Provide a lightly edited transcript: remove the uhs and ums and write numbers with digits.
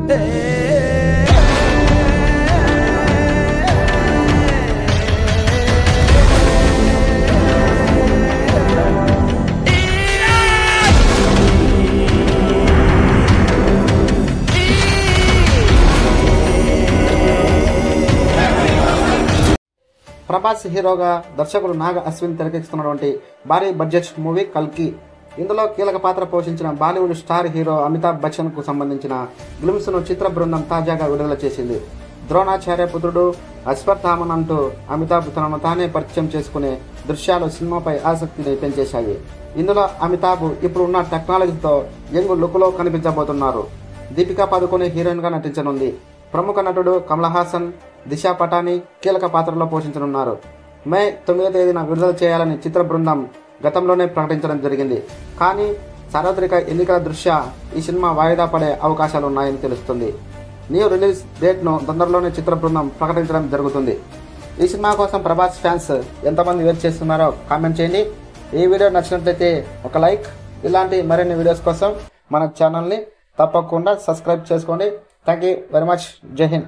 ప్రభాస్ హీరోగా దర్శకుడు నాగ అశ్విన్ తెరకెక్కుతున్నటువంటి భారీ బడ్జెట్ మూవీ కల్కి. ఇందులో కీలక పాత్ర పోషించిన బాలీవుడ్ స్టార్ హీరో అమితాబ్ బచ్చన్ కు సంబంధించిన గ్లిమ్స్ ను చిత్ర బృందం తాజాగా విడుదల చేసింది. ద్రోణాచార్య పుత్రుడు అశ్వత్థామన్ అంటూ అమితాబ్ తనను తానే పరిచయం చేసుకునే దృశ్యాలు సినిమాపై ఆసక్తిని పెంచేశాయి. ఇందులో అమితాబ్ ఇప్పుడు ఉన్న టెక్నాలజీతో యంగ్ లుక్ లో కనిపించబోతున్నారు. దీపికా పదుకొనే హీరోయిన్ గా నటించనుంది. ప్రముఖ నటుడు కమల్ హాసన్, దిశా పటాని కీలక పాత్రలో పోషించనున్నారు. మే 9వ తేదీన విడుదల చేయాలని చిత్ర బృందం గతంలోనే ప్రకటించడం జరిగింది. కానీ సార్వత్రిక ఎన్నికల దృష్ట్యా ఈ సినిమా వాయిదా పడే అవకాశాలు ఉన్నాయని తెలుస్తుంది. న్యూ రిలీజ్ డేట్ ను తొందరలోనే చిత్ర బృందం ప్రకటించడం జరుగుతుంది. ఈ సినిమా కోసం ప్రభాస్ ఫ్యాన్స్ ఎంతమంది వెయిట్ చేస్తున్నారో కామెంట్ చేయండి. ఈ వీడియో నచ్చినట్లయితే ఒక లైక్. ఇలాంటి మరిన్ని వీడియోస్ కోసం మన ఛానల్ని తప్పకుండా సబ్స్క్రైబ్ చేసుకోండి. Thank you very much. జై హింద్.